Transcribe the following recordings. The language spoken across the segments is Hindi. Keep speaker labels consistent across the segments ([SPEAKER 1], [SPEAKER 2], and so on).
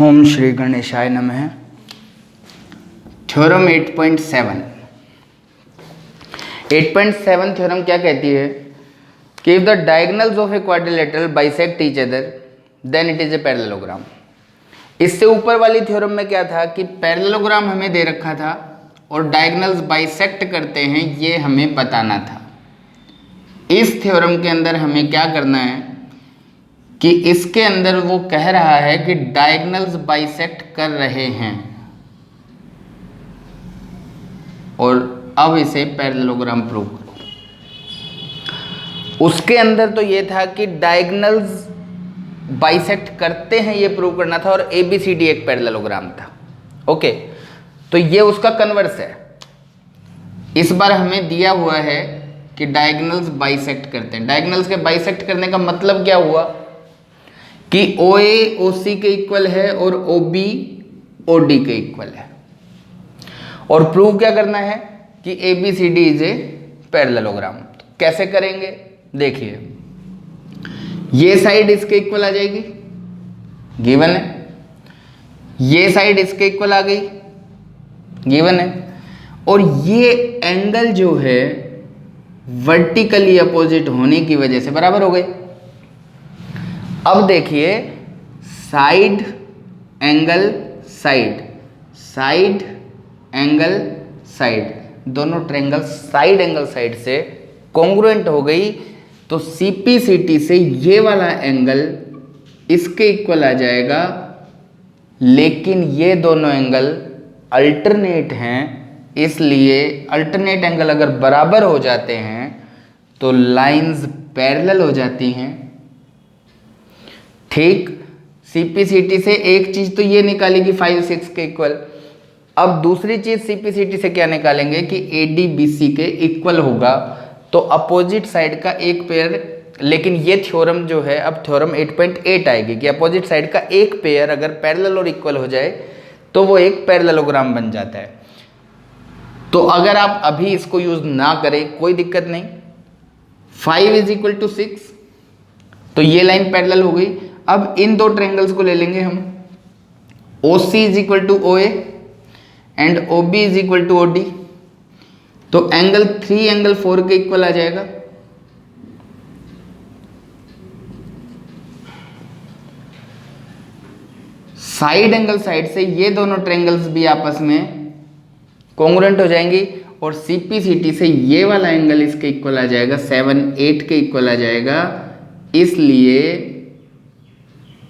[SPEAKER 1] ओम श्री गणेशाय नमः। थ्योरम 8.7 थ्योरम क्या कहती है कि if the diagonals of a quadrilateral bisect each other than it is a parallelogram. इससे ऊपर वाली थ्योरम में क्या था कि पैरेललोग्राम हमें दे रखा था और डायगोनल्स बाइसेक्ट करते हैं, ये हमें बताना था। इस थ्योरम के अंदर हमें क्या करना है कि इसके अंदर वो कह रहा है कि डायगोनल्स बाइसेक्ट कर रहे हैं और अब इसे पैरेललोग्राम प्रूव करो। उसके अंदर तो ये था कि डायगोनल्स बाइसेक्ट करते हैं, ये प्रूव करना था और ABCD एक पैरेललोग्राम था। ओके, तो ये उसका कन्वर्स है। इस बार हमें दिया हुआ है कि डायगोनल्स बाइसेक्ट करते हैं। डायगोनल्स के बाइसेक्ट करने का मतलब क्या हुआ कि OA OC के इक्वल है और OB OD के इक्वल है। और प्रूव क्या करना है कि ABCD इज ए पैरेललोग्राम। कैसे करेंगे देखिए, ये साइड इसके इक्वल आ जाएगी, गिवन है। ये साइड इसके इक्वल आ गई, गिवन है। और ये एंगल जो है वर्टिकली अपोजिट होने की वजह से बराबर हो गई। अब देखिए, side angle side, side angle side, दोनों ट्रायंगल साइड एंगल साइड से कॉन्ग्रुएंट हो गई। तो CPCT से ये वाला एंगल इसके इक्वल आ जाएगा, लेकिन ये दोनों एंगल अल्टरनेट हैं, इसलिए अल्टरनेट एंगल अगर बराबर हो जाते हैं तो लाइंस पैरेलल हो जाती हैं। ठीक, CPCT से एक चीज तो ये निकाली कि 5 6 के इक्वल। अब दूसरी चीज CPCT से क्या निकालेंगे कि AD BC के इक्वल होगा, तो अपोजिट साइड का एक पेयर। लेकिन ये थ्योरम जो है, अब थ्योरम 8.8 आएगी कि अपोजिट साइड का एक पेयर अगर पैरेलल और इक्वल हो जाए तो वो एक पैरेललोग्राम बन जाता है। तो अगर आप अभी इसको यूज ना करें कोई दिक्कत नहीं। 5 = 6, तो ये लाइन पैरेलल हो गई। अब इन दो ट्रायंगल्स को ले लेंगे हम, OC = OA and OB = OD। तो एंगल 3 एंगल 4 के इक्वल आ जाएगा। साइड एंगल साइड से ये दोनों ट्रायंगल्स भी आपस में कॉन्ग्रुएंट हो जाएंगी और CPCT से ये वाला एंगल इसके इक्वल आ जाएगा, 7 8 के इक्वल आ जाएगा। इसलिए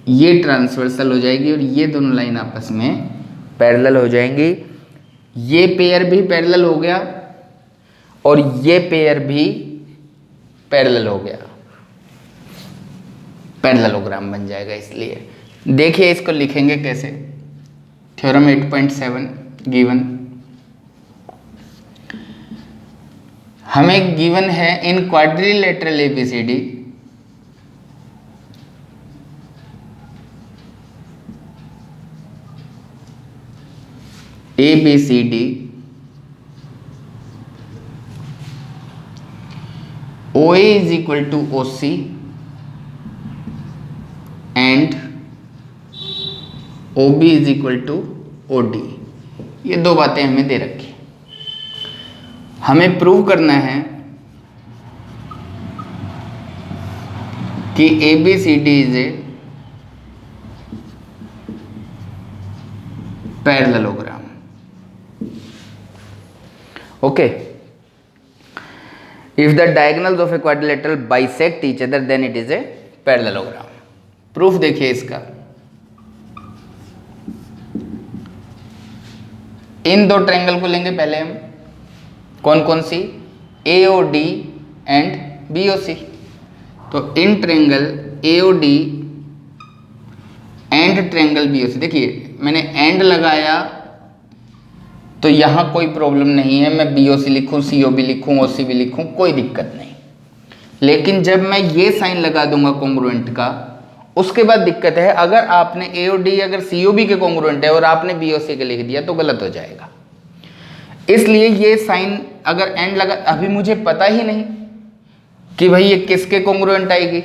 [SPEAKER 1] ये ट्रांसवर्सल हो जाएगी और ये दोनों लाइन आपस में पैरेलल हो जाएंगी। ये पेयर भी पैरेलल हो गया और ये पेयर भी पैरेलल हो गया, पैरेललोग्राम बन जाएगा। इसलिए देखिए इसको लिखेंगे कैसे। थ्योरम 8.7 गिवन, हमें गिवन है इन quadrilateral ABCD OA = OC and OB = OD। ये दो बातें हमें दे रखी। हमें प्रूव करना है कि ABCD is a parallelogram. Okay, if the diagonals of a quadrilateral bisect each other than it is a parallelogram. Proof देखिए इसका। इन दो ट्रायंगल को लेंगे पहले हम, कौन कौन सी, AOD एंड BOC। तो in triangle AOD and triangle BOC, देखिए मैंने एंड लगाया तो यहाँ कोई प्रॉब्लम नहीं है, मैं BOC लिखूँ, COB लिखूँ, OC भी लिखूँ, कोई दिक्कत नहीं। लेकिन जब मैं ये साइन लगा दूंगा कॉन्ग्रुएंट का, उसके बाद दिक्कत है। अगर आपने AOD अगर COB के कॉन्ग्रुएंट है और आपने BOC के लिख दिया तो गलत हो जाएगा। इसलिए ये साइन अगर एंड लगा, अभी मुझे पता ही नहीं कि भाई ये किसके कॉन्ग्रुएंट आएगी,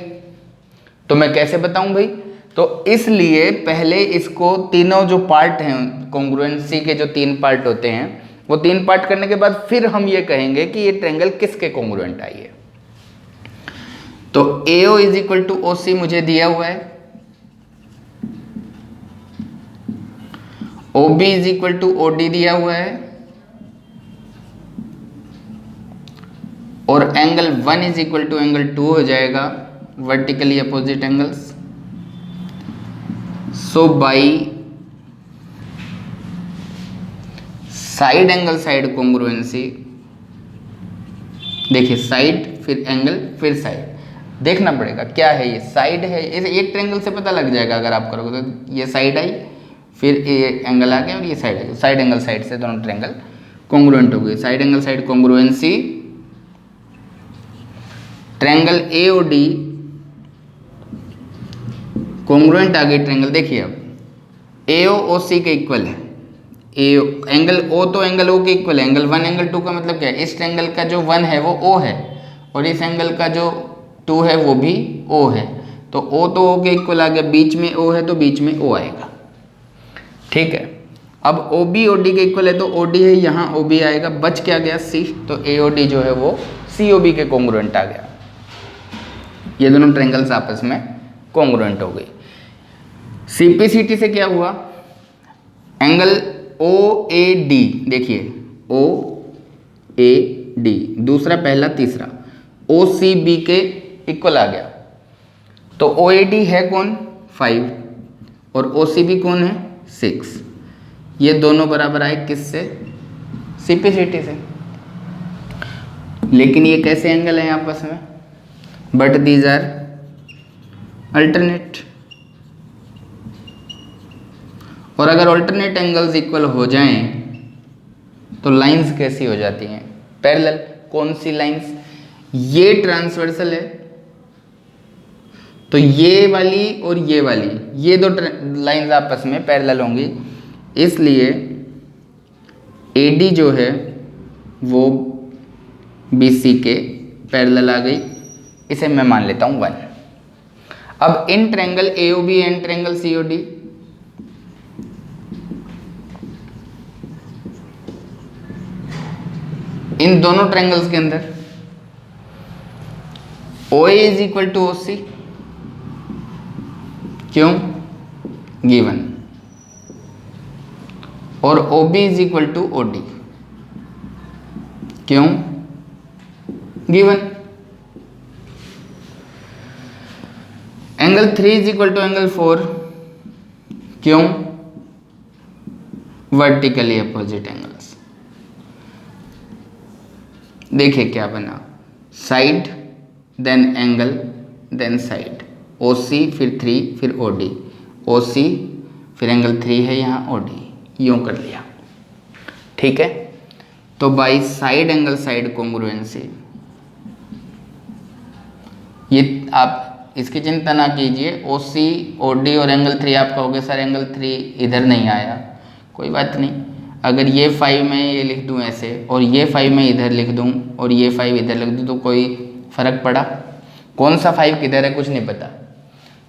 [SPEAKER 1] तो मैं कैसे बताऊं भाई। तो इसलिए पहले इसको तीनों जो पार्ट हैं कॉन्ग्रुएंसी के जो 3 पार्ट होते हैं वो 3 पार्ट करने के बाद फिर हम ये कहेंगे कि ये ट्रायंगल किसके कॉन्ग्रुएंट आई है। तो AO is equal to OC मुझे दिया हुआ है, OB is equal to OD दिया हुआ है, और angle 1 is equal to angle 2 हो जाएगा, vertically opposite angles. So by side angle side congruency, देखिए साइड फिर एंगल फिर साइड, देखना पड़ेगा क्या है ये, साइड है, इस एक ट्रायंगल से पता लग जाएगा अगर आप करोगे तो। ये साइड आई, फिर ये एंगल आ गया और ये साइड आ गया, साइड एंगल साइड से दोनों ट्रायंगल कॉन्ग्रुएंट हो गए। Side angle side congruency, triangle AOD congruent आ गई ट्रायंगल। देखिए अब AO OC के इक्वल है, एंगल O तो एंगल O के इक्वल है, एंगल 1 एंगल 2 का मतलब क्या है, इस ट्रायंगल का जो 1 है वो O है और इस एंगल का जो 2 है वो भी O है, तो O तो O के इक्वल आ गया, बीच में O है तो बीच में O आएगा, ठीक है। अब OB OD के इक्वल है तो OD है, यहाँ OB आएगा, बच क्या गया C, तो AOD जो है वो COB के कॉन्ग्रुएंट आ गया। ये दोनों ट्रायंगल्स आपस में कॉन्ग्रुएंट हो गई। CPCT से क्या हुआ, एंगल OAD, देखिए OAD दूसरा पहला तीसरा OCB के इक्वल आ गया, तो OAD है कौन 5 और OCB कौन है 6, ये दोनों बराबर आए किससे, CPCT से। लेकिन ये कैसे एंगल हैं आपस में, बट दीज आर अल्टरनेट, और अगर अल्टरनेट एंगल्स इक्वल हो जाएं तो लाइंस कैसी हो जाती हैं, पैरेलल। कौन सी लाइंस, ये ट्रांसवर्सल है तो ये वाली और ये वाली, ये दो लाइंस आपस में पैरेलल होंगी, इसलिए AD जो है वो BC के पैरेलल आ गई, इसे मैं मान लेता हूँ 1। अब इन triangle AOB and triangle COD, इन दोनों ट्रायंगल्स के अंदर OA is equal to OC, क्यों, गिवन, और OB is equal to OD, क्यों, given. Angle 3 is equal to angle 4, क्यों, वर्टिकली अपोजिट एंगल्स। देखिए क्या बना, side then angle then side, OC फिर 3 फिर OD, OC फिर एंगल 3 है यहाँ OD, यूं कर लिया, ठीक है। तो by side angle side congruency, ये आप इसकी चिंता ना कीजिए, OC OD और एंगल 3 आप कहोगे सर एंगल 3 इधर नहीं आया, कोई बात नहीं, अगर ये 5 मैं ये लिख दूं ऐसे और ये 5 मैं इधर लिख दूं और ये 5 इधर लिख दूं तो कोई फ़र्क पड़ा, कौन सा 5 किधर है कुछ नहीं पता।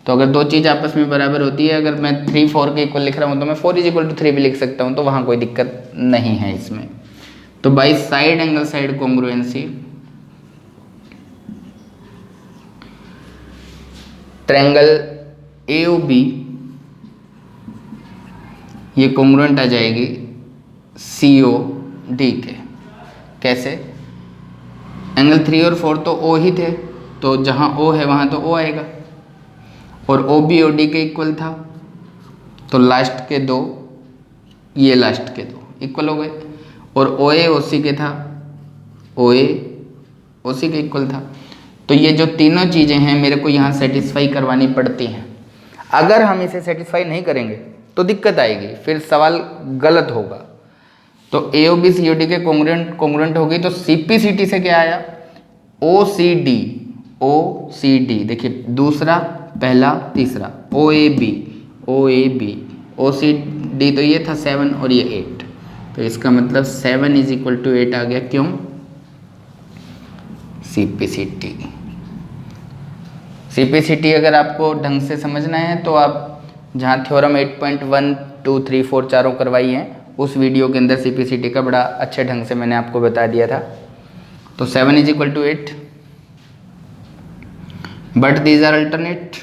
[SPEAKER 1] तो अगर दो चीज़ आपस में बराबर होती है, अगर मैं 3 4 के इक्वल लिख रहा हूँ तो मैं 4 इज इक्वल टू 3 भी लिख सकता हूँ, तो वहाँ कोई दिक्कत नहीं है इसमें। तो by side angle side congruency, triangle AOB ये कॉन्ग्रुएंट आ जाएगी COD के, कैसे, एंगल 3 और 4 तो O ही थे, तो जहाँ O है वहाँ तो O आएगा, और OB OD के इक्वल था, तो लास्ट के दो, ये लास्ट के दो इक्वल हो गए, और OA OC के था, OA OC के इक्वल था। तो ये जो तीनों चीज़ें हैं मेरे को यहाँ सेटिस्फाई करवानी पड़ती हैं, अगर हम इसे सेटिस्फाई नहीं करेंगे तो दिक्कत आएगी, फिर सवाल गलत होगा। तो AOB COD के कॉन्ग्रुएंट हो गई, तो CPCT से क्या आया, OCD, देखिए दूसरा पहला तीसरा, OAB OCD, तो ये था 7 और ये 8, तो इसका मतलब 7 इज इक्वल टू 8 आ गया, क्यों, CPCT CPCT अगर आपको ढंग से समझना है तो आप जहाँ थ्योरम 8.1 2 3 4 चारों करवाई हैं उस वीडियो के अंदर CPCT का बड़ा अच्छे ढंग से मैंने आपको बता दिया था। तो 7 = 8 बट दीज आर अल्टरनेट।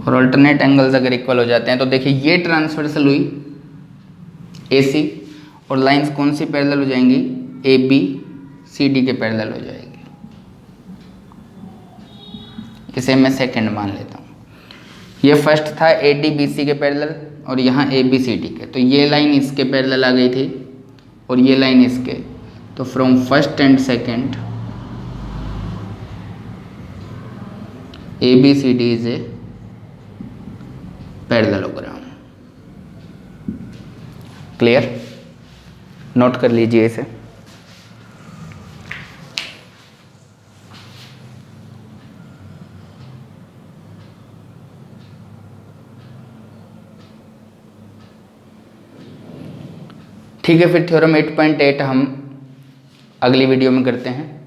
[SPEAKER 1] और अल्टरनेट एंगल्स अगर इक्वल हो जाते हैं तो देखिए ये ट्रांसवर्सल हुई AC और लाइंस कौन सी पैरेलल हो जाएंगी, ABCD के पैरेलल हो जाएगी। इसे मैं सेकंड मान लेता हूँ। ये फर्स्ट था ADBC के पैरेलल और यहाँ ABCD के, तो ये लाइन इसके पैरेलल आ गई थी और ये लाइन इसके। तो from first and second ABCD is a parallelogram. Clear? Note कर लीजिए इसे। ठीक है, फिर थ्योरम 8.8 हम अगली वीडियो में करते हैं।